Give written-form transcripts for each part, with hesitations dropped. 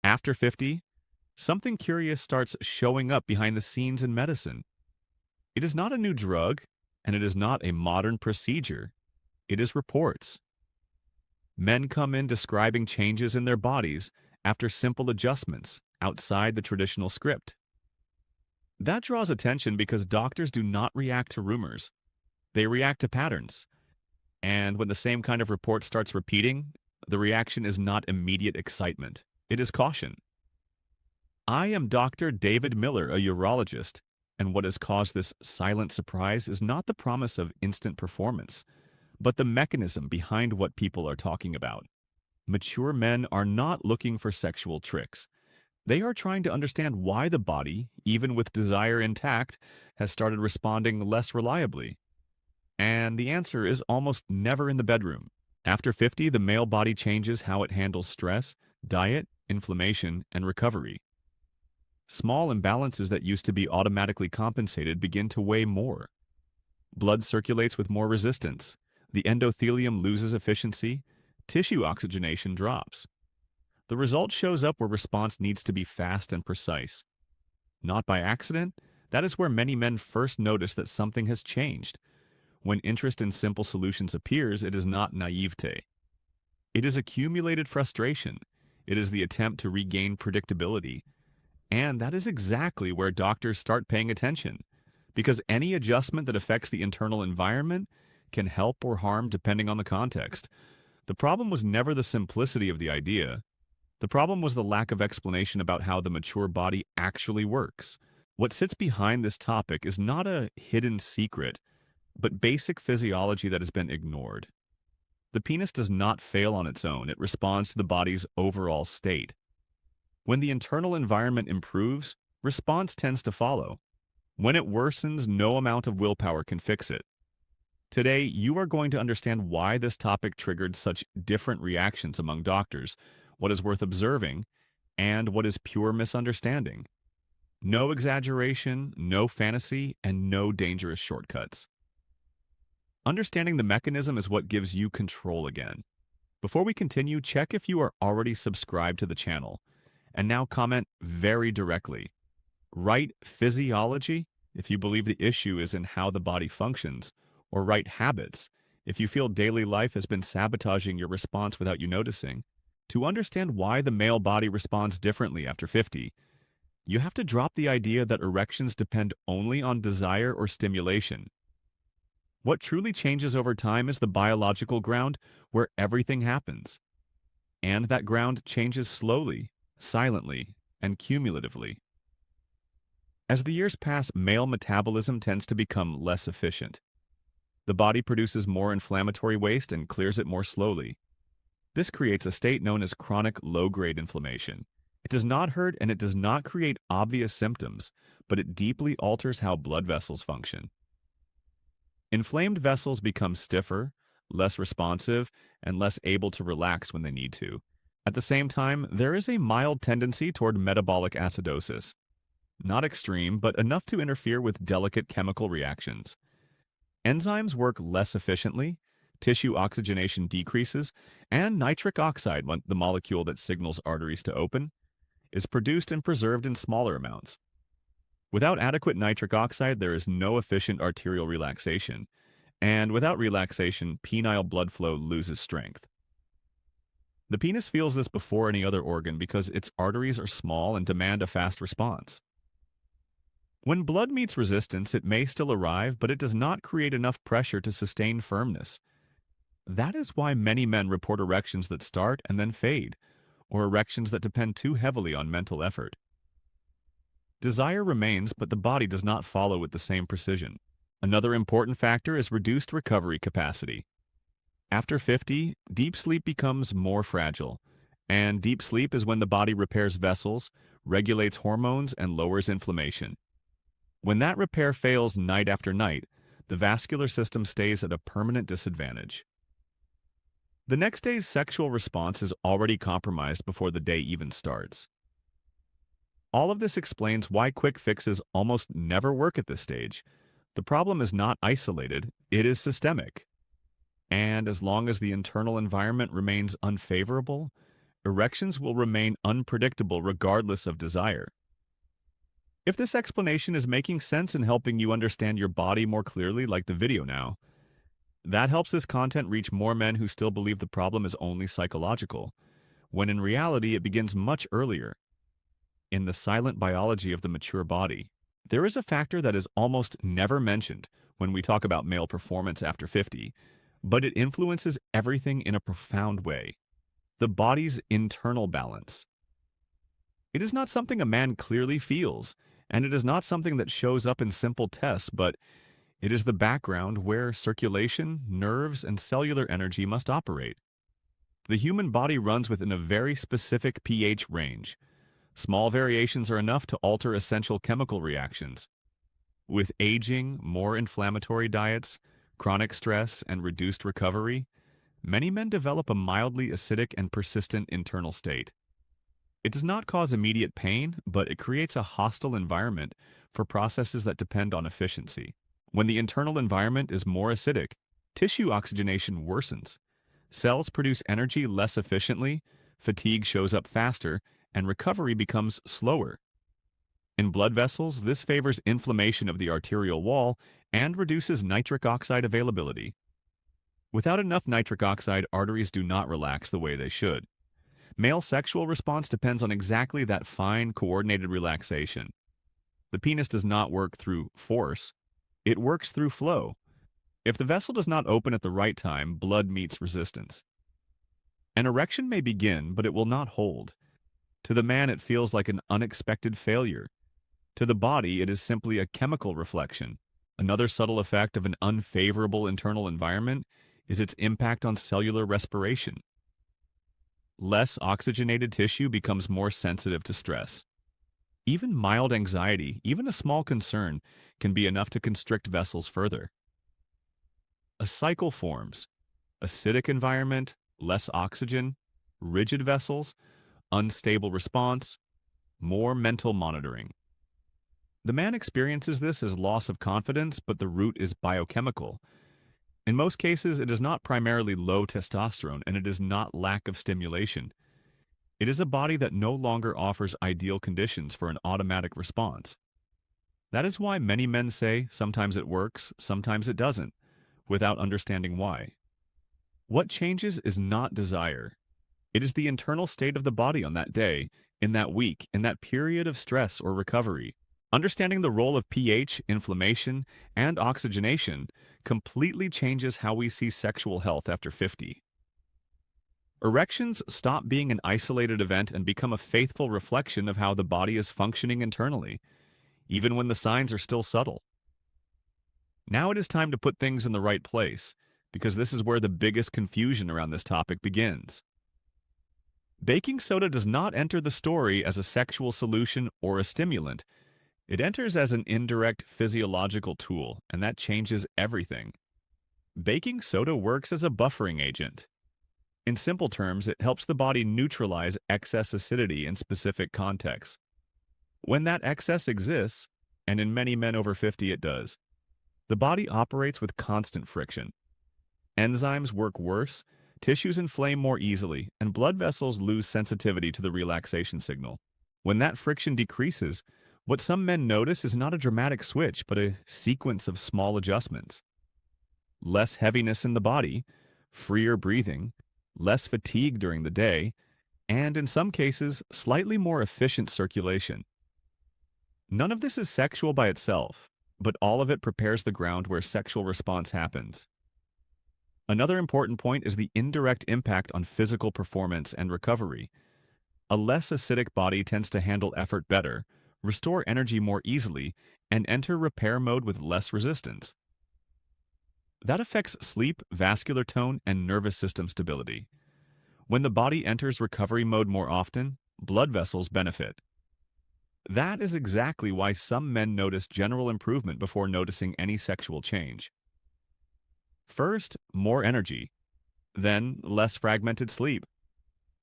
After 50, something curious starts showing up behind the scenes in medicine. It is not a new drug, and it is not a modern procedure. It is reports. Men come in describing changes in their bodies after simple adjustments outside the traditional script. That draws attention because doctors do not react to rumors. They react to patterns. And when the same kind of report starts repeating, the reaction is not immediate excitement. It is caution. I am Dr. David Miller, a urologist, and what has caused this silent surprise is not the promise of instant performance, but the mechanism behind what people are talking about. Mature men are not looking for sexual tricks. They are trying to understand why the body, even with desire intact, has started responding less reliably. And the answer is almost never in the bedroom. After 50, the male body changes how it handles stress, diet, inflammation, and recovery. Small imbalances that used to be automatically compensated begin to weigh more. Blood circulates with more resistance. The endothelium loses efficiency. Tissue oxygenation drops. The result shows up where response needs to be fast and precise. Not by accident, that is where many men first notice that something has changed. When interest in simple solutions appears, it is not naivete. It is accumulated frustration. It is the attempt to regain predictability. And that is exactly where doctors start paying attention, because any adjustment that affects the internal environment can help or harm depending on the context. The problem was never the simplicity of the idea. The problem was the lack of explanation about how the mature body actually works. What sits behind this topic is not a hidden secret, but basic physiology that has been ignored. The penis does not fail on its own. It responds to the body's overall state. When the internal environment improves, response tends to follow. When it worsens, no amount of willpower can fix it. Today, you are going to understand why this topic triggered such different reactions among doctors, what is worth observing, and what is pure misunderstanding. No exaggeration, no fantasy, and no dangerous shortcuts. Understanding the mechanism is what gives you control again. Before we continue, check if you are already subscribed to the channel. And now comment very directly. Write physiology if you believe the issue is in how the body functions, or write habits if you feel daily life has been sabotaging your response without you noticing. To understand why the male body responds differently after 50, you have to drop the idea that erections depend only on desire or stimulation. What truly changes over time is the biological ground where everything happens. And that ground changes slowly, silently, and cumulatively. As the years pass, male metabolism tends to become less efficient. The body produces more inflammatory waste and clears it more slowly. This creates a state known as chronic low-grade inflammation. It does not hurt and it does not create obvious symptoms, but it deeply alters how blood vessels function. Inflamed vessels become stiffer, less responsive, and less able to relax when they need to. At the same time, there is a mild tendency toward metabolic acidosis. Not extreme, but enough to interfere with delicate chemical reactions. Enzymes work less efficiently, tissue oxygenation decreases, and nitric oxide, the molecule that signals arteries to open, is produced and preserved in smaller amounts. Without adequate nitric oxide, there is no efficient arterial relaxation, and without relaxation, penile blood flow loses strength. The penis feels this before any other organ because its arteries are small and demand a fast response. When blood meets resistance, it may still arrive, but it does not create enough pressure to sustain firmness. That is why many men report erections that start and then fade, or erections that depend too heavily on mental effort. Desire remains, but the body does not follow with the same precision. Another important factor is reduced recovery capacity. After 50, deep sleep becomes more fragile, and deep sleep is when the body repairs vessels, regulates hormones, and lowers inflammation. When that repair fails night after night, the vascular system stays at a permanent disadvantage. The next day's sexual response is already compromised before the day even starts. All of this explains why quick fixes almost never work at this stage. The problem is not isolated, it is systemic. And as long as the internal environment remains unfavorable, erections will remain unpredictable regardless of desire. If this explanation is making sense and helping you understand your body more clearly, like the video now, that helps this content reach more men who still believe the problem is only psychological, when in reality it begins much earlier, in the silent biology of the mature body. There is a factor that is almost never mentioned when we talk about male performance after 50, but it influences everything in a profound way: the body's internal balance. It is not something a man clearly feels, and it is not something that shows up in simple tests, but it is the background where circulation, nerves, and cellular energy must operate. The human body runs within a very specific pH range. Small variations are enough to alter essential chemical reactions. With aging, more inflammatory diets, chronic stress, and reduced recovery, many men develop a mildly acidic and persistent internal state. It does not cause immediate pain, but it creates a hostile environment for processes that depend on efficiency. When the internal environment is more acidic, tissue oxygenation worsens. Cells produce energy less efficiently, fatigue shows up faster, and recovery becomes slower. In blood vessels, this favors inflammation of the arterial wall and reduces nitric oxide availability. Without enough nitric oxide, arteries do not relax the way they should. Male sexual response depends on exactly that fine, coordinated relaxation. The penis does not work through force, it works through flow. If the vessel does not open at the right time, blood meets resistance. An erection may begin, but it will not hold. To the man, it feels like an unexpected failure. To the body, it is simply a chemical reflection. Another subtle effect of an unfavorable internal environment is its impact on cellular respiration. Less oxygenated tissue becomes more sensitive to stress. Even mild anxiety, even a small concern, can be enough to constrict vessels further. A cycle forms: acidic environment, less oxygen, rigid vessels, unstable response, more mental monitoring. The man experiences this as loss of confidence, but the root is biochemical. In most cases, it is not primarily low testosterone, and it is not lack of stimulation. It is a body that no longer offers ideal conditions for an automatic response. That is why many men say sometimes it works, sometimes it doesn't, without understanding why. What changes is not desire. It is the internal state of the body on that day, in that week, in that period of stress or recovery. Understanding the role of pH, inflammation, and oxygenation completely changes how we see sexual health after 50. Erections stop being an isolated event and become a faithful reflection of how the body is functioning internally, even when the signs are still subtle. Now it is time to put things in the right place, because this is where the biggest confusion around this topic begins. Baking soda does not enter the story as a sexual solution or a stimulant. It enters as an indirect physiological tool, and that changes everything. Baking soda works as a buffering agent. In simple terms, it helps the body neutralize excess acidity in specific contexts. When that excess exists, and in many men over 50 it does, the body operates with constant friction. Enzymes work worse, tissues inflame more easily, and blood vessels lose sensitivity to the relaxation signal. When that friction decreases, what some men notice is not a dramatic switch, but a sequence of small adjustments. Less heaviness in the body, freer breathing, less fatigue during the day, and in some cases, slightly more efficient circulation. None of this is sexual by itself, but all of it prepares the ground where sexual response happens. Another important point is the indirect impact on physical performance and recovery. A less acidic body tends to handle effort better, restore energy more easily, and enter repair mode with less resistance. That affects sleep, vascular tone, and nervous system stability. When the body enters recovery mode more often, blood vessels benefit. That is exactly why some men notice general improvement before noticing any sexual change. First, more energy, then less fragmented sleep,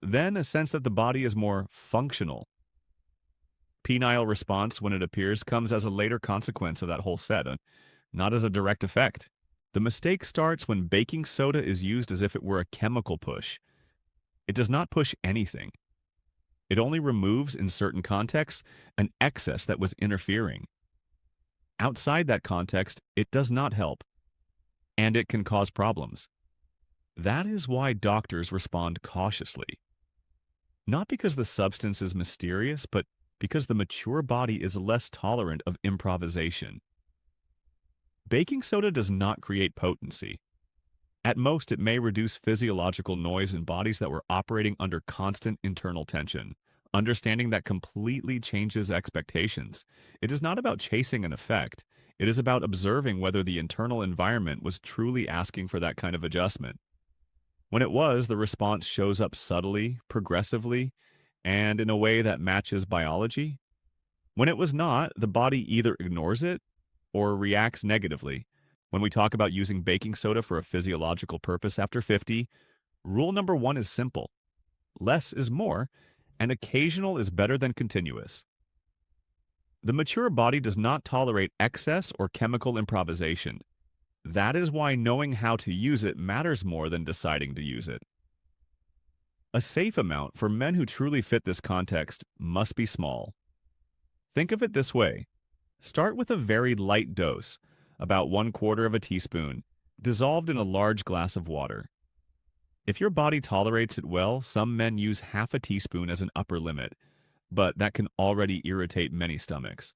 then a sense that the body is more functional. Penile response, when it appears, comes as a later consequence of that whole set, not as a direct effect. The mistake starts when baking soda is used as if it were a chemical push. It does not push anything. It only removes, in certain contexts, an excess that was interfering. Outside that context, it does not help, and it can cause problems. That is why doctors respond cautiously. Not because the substance is mysterious, but because the mature body is less tolerant of improvisation. Baking soda does not create potency. At most, it may reduce physiological noise in bodies that were operating under constant internal tension. Understanding that completely changes expectations. It is not about chasing an effect. It is about observing whether the internal environment was truly asking for that kind of adjustment. When it was, the response shows up subtly, progressively, and in a way that matches biology. When it was not, the body either ignores it or reacts negatively. When we talk about using baking soda for a physiological purpose after 50, rule number one is simple: less is more, and occasional is better than continuous. The mature body does not tolerate excess or chemical improvisation. That is why knowing how to use it matters more than deciding to use it. A safe amount for men who truly fit this context must be small. Think of it this way. Start with a very light dose, about 1/4 of a teaspoon, dissolved in a large glass of water. If your body tolerates it well, some men use half a teaspoon as an upper limit, but that can already irritate many stomachs.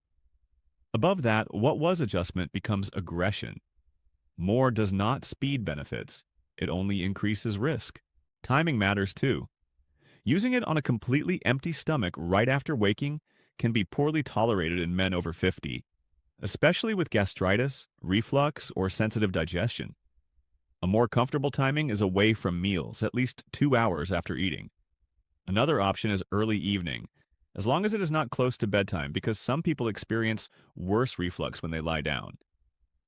Above that, what was adjustment becomes aggression. More does not speed benefits. It only increases risk. Timing matters too. Using it on a completely empty stomach right after waking can be poorly tolerated in men over 50, especially with gastritis, reflux, or sensitive digestion. A more comfortable timing is away from meals, at least 2 hours after eating. Another option is early evening, as long as it is not close to bedtime, because some people experience worse reflux when they lie down.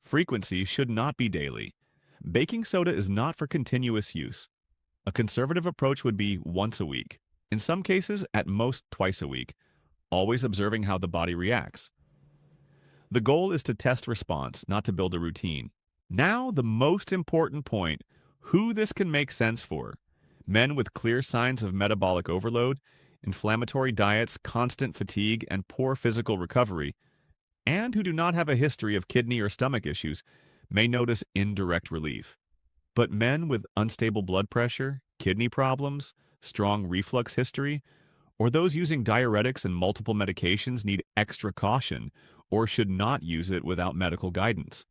Frequency should not be daily. Baking soda is not for continuous use. A conservative approach would be once a week. In some cases, at most twice a week, always observing how the body reacts. The goal is to test response, not to build a routine. Now, the most important point: who this can make sense for. Men with clear signs of metabolic overload, inflammatory diets, constant fatigue, and poor physical recovery, and who do not have a history of kidney or stomach issues, may notice indirect relief. But men with unstable blood pressure, kidney problems, strong reflux history, or those using diuretics and multiple medications need extra caution or should not use it without medical guidance.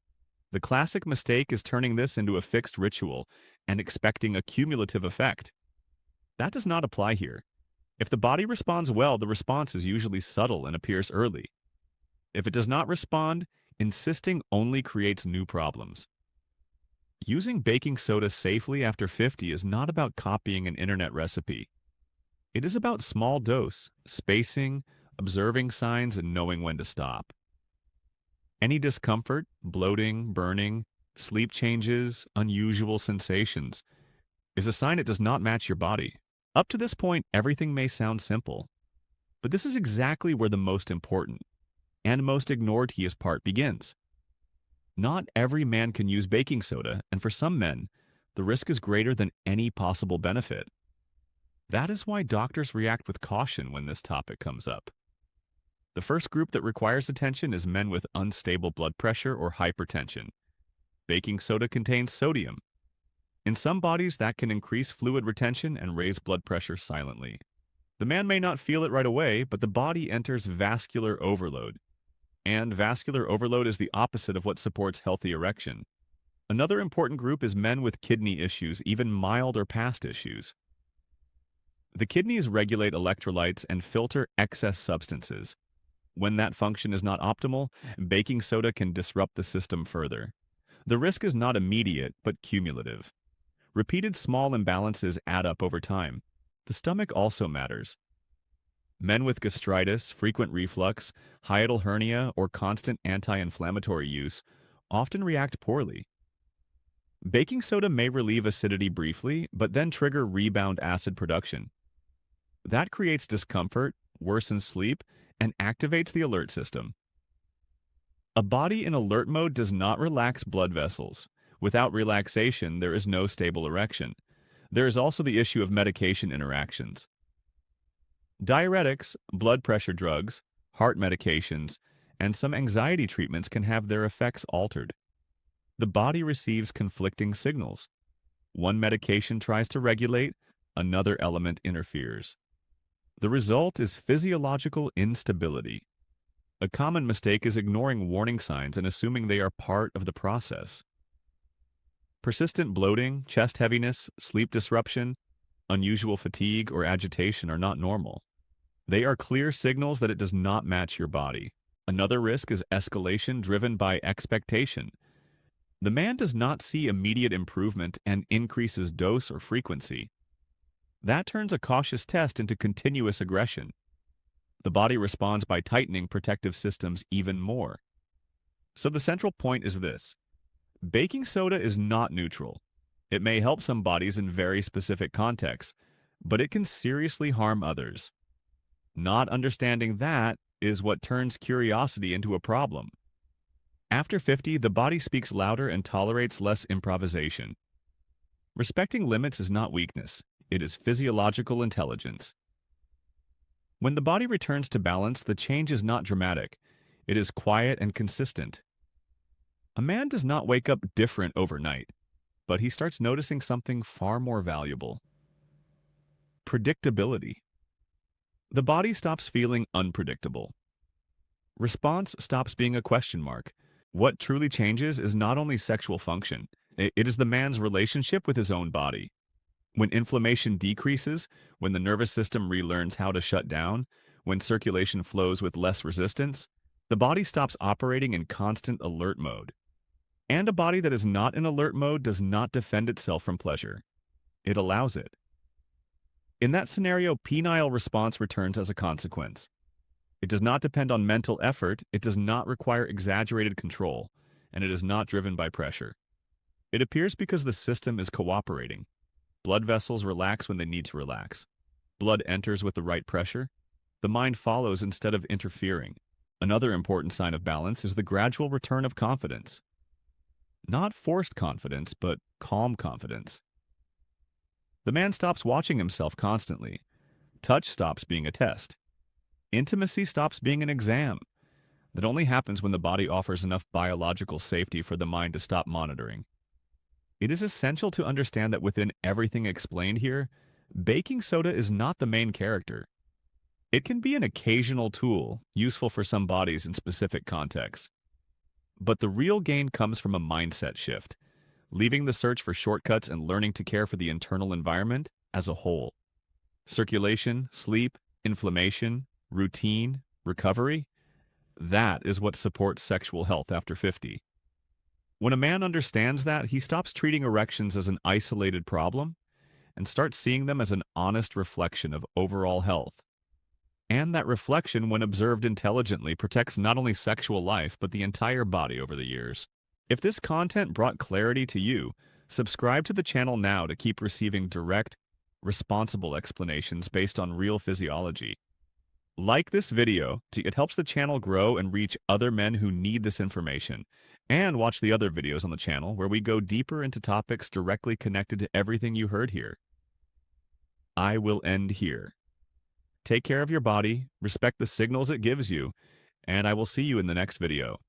The classic mistake is turning this into a fixed ritual and expecting a cumulative effect. That does not apply here. If the body responds well, the response is usually subtle and appears early. If it does not respond, insisting only creates new problems. Using baking soda safely after 50 is not about copying an internet recipe. It is about small dose, spacing, observing signs, and knowing when to stop. Any discomfort, bloating, burning, sleep changes, unusual sensations, is a sign it does not match your body. Up to this point, everything may sound simple, but this is exactly where the most important and most ignored key part begins. Not every man can use baking soda, and for some men, the risk is greater than any possible benefit. That is why doctors react with caution when this topic comes up. The first group that requires attention is men with unstable blood pressure or hypertension. Baking soda contains sodium. In some bodies, that can increase fluid retention and raise blood pressure silently. The man may not feel it right away, but the body enters vascular overload. And vascular overload is the opposite of what supports healthy erection. Another important group is men with kidney issues, even mild or past issues. The kidneys regulate electrolytes and filter excess substances. When that function is not optimal, baking soda can disrupt the system further. The risk is not immediate, but cumulative. Repeated small imbalances add up over time. The stomach also matters. Men with gastritis, frequent reflux, hiatal hernia, or constant anti-inflammatory use often react poorly. Baking soda may relieve acidity briefly, but then trigger rebound acid production. That creates discomfort, worsens sleep, and activates the alert system. A body in alert mode does not relax blood vessels. Without relaxation, there is no stable erection. There is also the issue of medication interactions. Diuretics, blood pressure drugs, heart medications, and some anxiety treatments can have their effects altered. The body receives conflicting signals. One medication tries to regulate, another element interferes. The result is physiological instability. A common mistake is ignoring warning signs and assuming they are part of the process. Persistent bloating, chest heaviness, sleep disruption, unusual fatigue, or agitation are not normal. They are clear signals that it does not match your body. Another risk is escalation driven by expectation. The man does not see immediate improvement and increases dose or frequency. That turns a cautious test into continuous aggression. The body responds by tightening protective systems even more. So the central point is this: baking soda is not neutral. It may help some bodies in very specific contexts, but it can seriously harm others. Not understanding that is what turns curiosity into a problem. After 50, the body speaks louder and tolerates less improvisation. Respecting limits is not weakness, it is physiological intelligence. When the body returns to balance, the change is not dramatic. It is quiet and consistent. A man does not wake up different overnight, but he starts noticing something far more valuable: predictability. The body stops feeling unpredictable. Response stops being a question mark. What truly changes is not only sexual function, it is the man's relationship with his own body. When inflammation decreases, when the nervous system relearns how to shut down, when circulation flows with less resistance, the body stops operating in constant alert mode. And a body that is not in alert mode does not defend itself from pleasure. It allows it. In that scenario, penile response returns as a consequence. It does not depend on mental effort, it does not require exaggerated control, and it is not driven by pressure. It appears because the system is cooperating. Blood vessels relax when they need to relax. Blood enters with the right pressure. The mind follows instead of interfering. Another important sign of balance is the gradual return of confidence. Not forced confidence, but calm confidence. The man stops watching himself constantly. Touch stops being a test. Intimacy stops being an exam. That only happens when the body offers enough biological safety for the mind to stop monitoring. It is essential to understand that within everything explained here, baking soda is not the main character. It can be an occasional tool, useful for some bodies in specific contexts. But the real gain comes from a mindset shift, leaving the search for shortcuts and learning to care for the internal environment as a whole. Circulation, sleep, inflammation, routine, recovery, that is what supports sexual health after 50. When a man understands that, he stops treating erections as an isolated problem and starts seeing them as an honest reflection of overall health. And that reflection, when observed intelligently, protects not only sexual life, but the entire body over the years. If this content brought clarity to you, subscribe to the channel now to keep receiving direct, responsible explanations based on real physiology. Like this video, it helps the channel grow and reach other men who need this information. And watch the other videos on the channel where we go deeper into topics directly connected to everything you heard here. I will end here. Take care of your body, respect the signals it gives you, and I will see you in the next video.